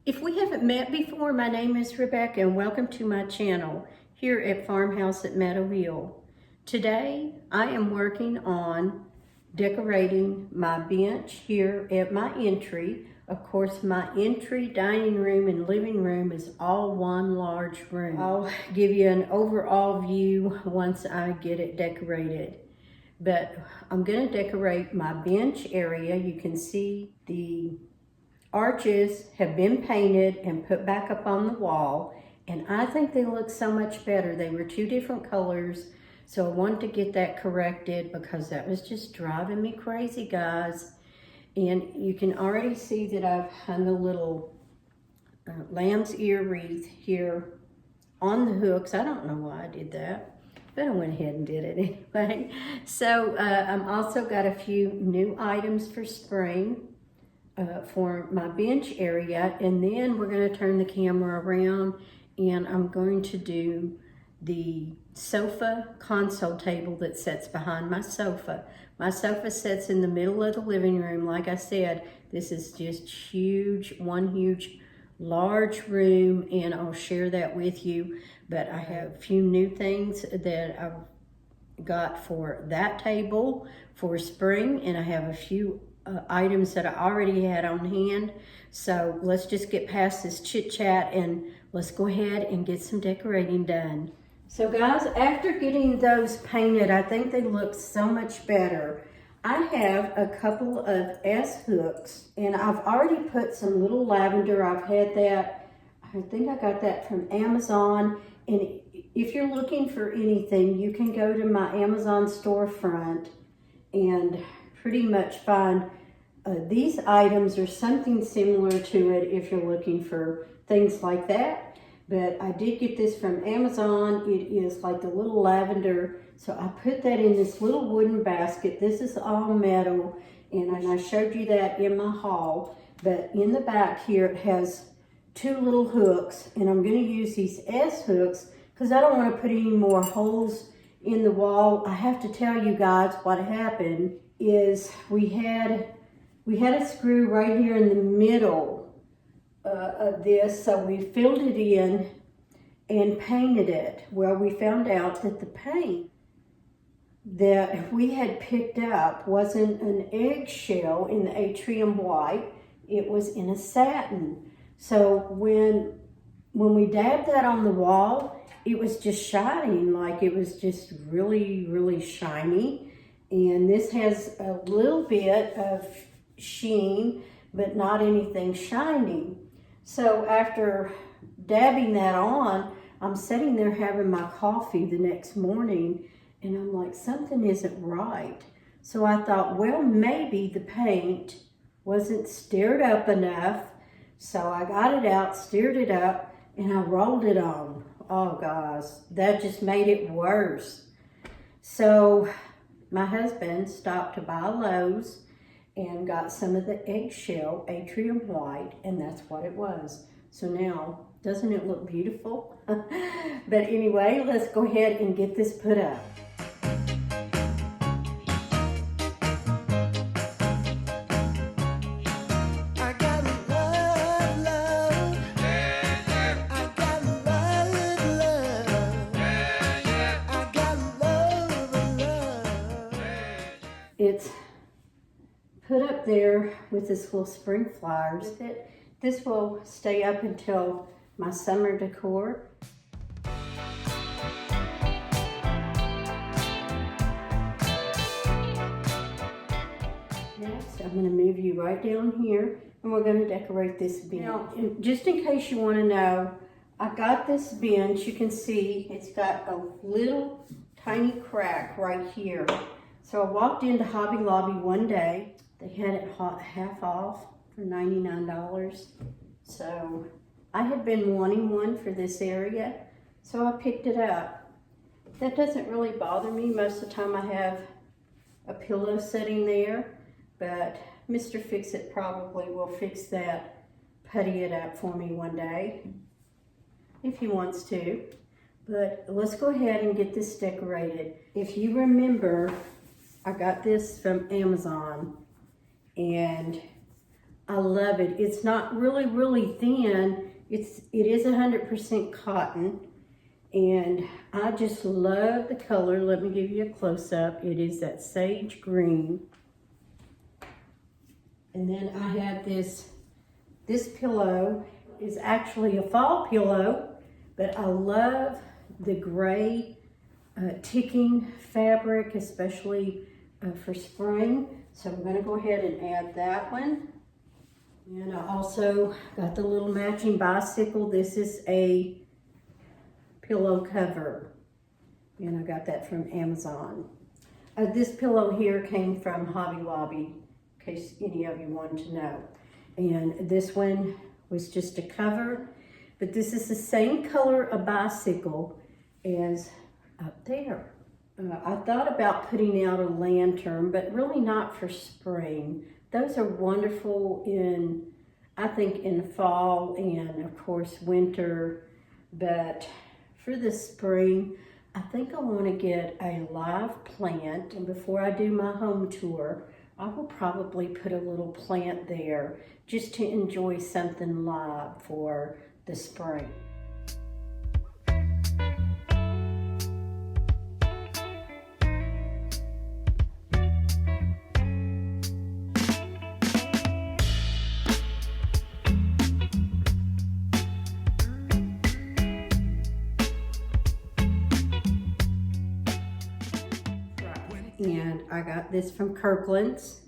If we haven't met before, my name is Rebecca and welcome to my channel here at Farmhouse at Meadowhill. Today I am working on decorating my bench here at my entry. Of course, my entry, dining room, and living room is all one large room. I'll give you an overall view once I get it decorated. But I'm going to decorate my bench area. You can see the arches have been painted and put back up on the wall, and I think they look so much better. They were two different colors, so I wanted to get that corrected because that was just driving me crazy, guys. And you can already see that I've hung a little lamb's ear wreath here on the hooks. I don't know why I did that, but I went ahead and did it anyway. So I'm also got a few new items for spring. For my bench area, and then we're going to turn the camera around and I'm going to do the sofa console table that sits behind my sofa. My sofa sits in the middle of the living room. Like I said, this is just huge, one huge large room, and I'll share that with you. But I have a few new things that I've got for that table for spring, and I have a few items that I already had on hand. So let's just get past this chit chat and let's go ahead and get some decorating done. So guys, after getting those painted, I think they look so much better. I have a couple of S hooks and I've already put some little lavender. I've had that, I think I got that from Amazon. And if you're looking for anything, you can go to my Amazon storefront and pretty much find these items or something similar to it if you're looking for things like that. But I did get this from Amazon. It is like the little lavender. So I put that in this little wooden basket. This is all metal, and I showed you that in my haul. But in the back here, it has two little hooks, and I'm going to use these S hooks because I don't want to put any more holes in the wall. I have to tell you guys what happened is we had a screw right here in the middle of this, so we filled it in and painted it. Well, we found out that the paint that we had picked up wasn't an eggshell in the atrium white, it was in a satin. So when we dabbed that on the wall, it was just shining, like it was just really, really shiny. And this has a little bit of sheen, but not anything shiny. So after dabbing that on, I'm sitting there having my coffee the next morning, and I'm like, something isn't right. So I thought, well, maybe the paint wasn't stirred up enough. So I got it out, stirred it up, and I rolled it on. Oh guys, that just made it worse. So my husband stopped to buy Lowe's and got some of the eggshell atrium white, and that's what it was. So now, doesn't it look beautiful? But anyway, let's go ahead and get this put up. It's put up there with this little spring flowers with it. This will stay up until my summer decor. Next, I'm going to move you right down here and we're going to decorate this bench. Now, just in case you want to know, I got this bench. You can see it's got a little tiny crack right here. So I walked into Hobby Lobby one day. They had it half off for $99. So I had been wanting one for this area, so I picked it up. That doesn't really bother me. Most of the time I have a pillow sitting there, but Mr. Fix-It probably will fix that, putty it up for me one day, if he wants to. But let's go ahead and get this decorated. If you remember, I got this from Amazon, and I love it. It's not really thin. It is 100% cotton, and I just love the color. Let me give you a close-up. It is that sage green. And then I have this pillow is actually a fall pillow, but I love the gray ticking fabric, especially for spring. So I'm gonna go ahead and add that one. And I also got the little matching bicycle. This is a pillow cover, and I got that from Amazon. This pillow here came from Hobby Lobby, in case any of you wanted to know. And this one was just a cover, but this is the same color of bicycle as up there. I thought about putting out a lantern, but really not for spring. Those are wonderful I think in fall and of course winter, but for the spring, I think I want to get a live plant, and before I do my home tour, I will probably put a little plant there just to enjoy something live for the spring. And I got this from Kirkland's,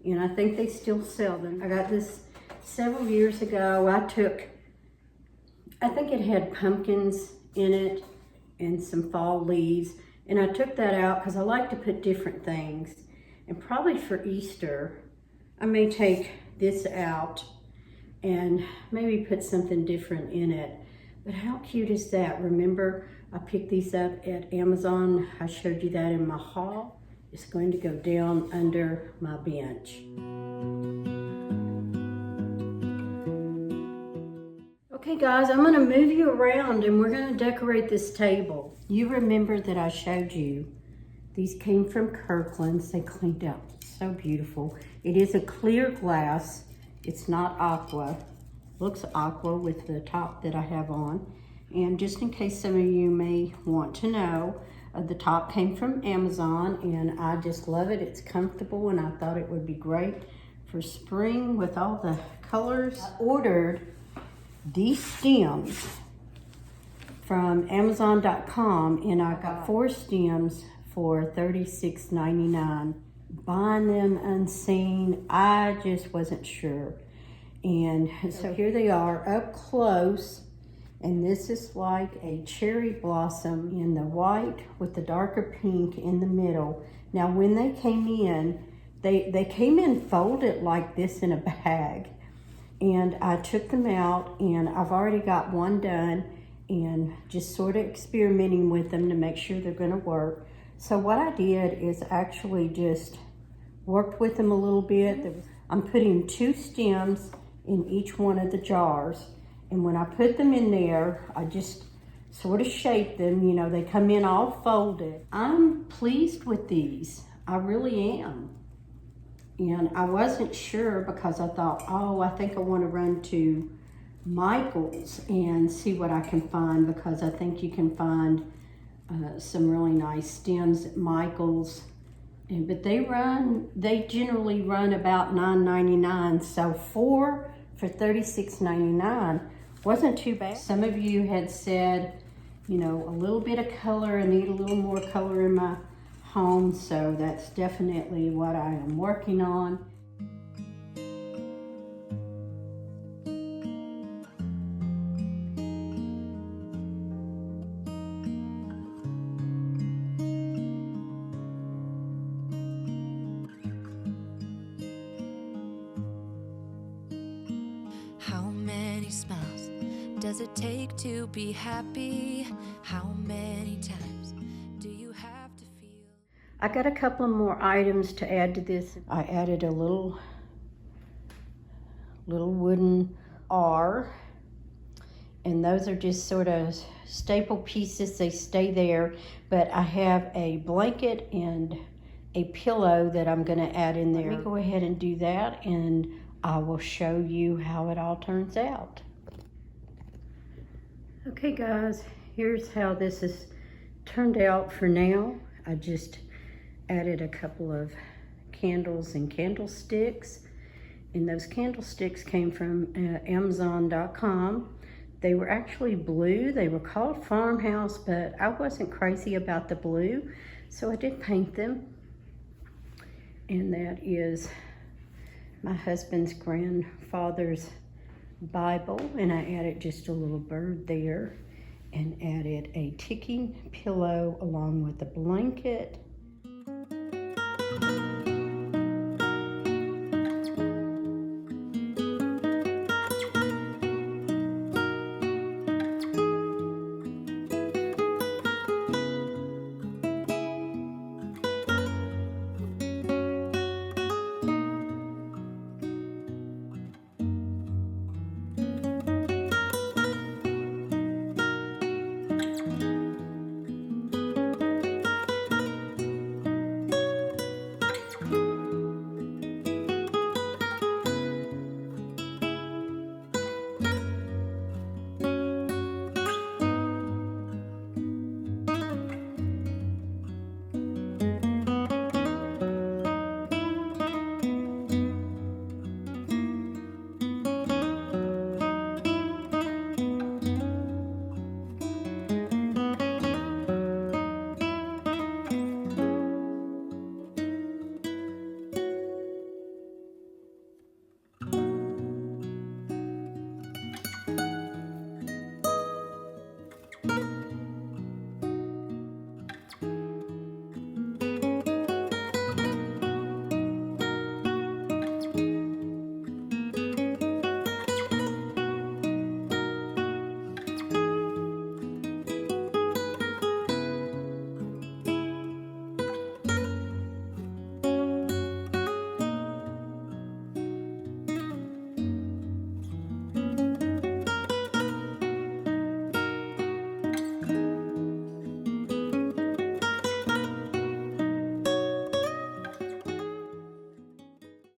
and I think they still sell them. I got this several years ago. I think it had pumpkins in it and some fall leaves, and I took that out because I like to put different things. And probably for Easter, I may take this out and maybe put something different in it. But how cute is that? Remember, I picked these up at Amazon. I showed you that in my haul. It's going to go down under my bench. Okay guys, I'm gonna move you around and we're gonna decorate this table. You remember that I showed you, these came from Kirkland's. They cleaned up so beautiful. It is a clear glass. It's not aqua. Looks aqua with the top that I have on. And just in case some of you may want to know, the top came from Amazon, and I just love it. It's comfortable, and I thought it would be great for spring with all the colors. I ordered these stems from Amazon.com, and I got 4 stems for $36.99. Buying them unseen, I just wasn't sure. And so here they are up close. And this is like a cherry blossom in the white with the darker pink in the middle. Now when they came in, they came in folded like this in a bag. And I took them out, and I've already got one done, and just sort of experimenting with them to make sure they're gonna work. So what I did is actually just worked with them a little bit. I'm putting 2 stems in each one of the jars. And when I put them in there, I just sort of shape them. You know, they come in all folded. I'm pleased with these. I really am. And I wasn't sure because I thought, oh, I think I want to run to Michael's and see what I can find, because I think you can find some really nice stems at Michael's. But they generally run about $9.99. So 4 for $36.99 wasn't too bad. Some of you had said, you know, a little bit of color. I need a little more color in my home, so that's definitely what I am working on. How many smiles does it take to be happy? How many times do you have to feel? I got a couple of more items to add to this. I added a little wooden R, and those are just sort of staple pieces. They stay there, but I have a blanket and a pillow that I'm going to add in there. Let me go ahead and do that, and I will show you how it all turns out. Okay guys, here's how this has turned out for now. I just added a couple of candles and candlesticks, and those candlesticks came from Amazon.com. They were actually blue. They were called Farmhouse, but I wasn't crazy about the blue, so I did paint them. And that is my husband's grandfather's Bible, and I added just a little bird there, and added a ticking pillow along with a blanket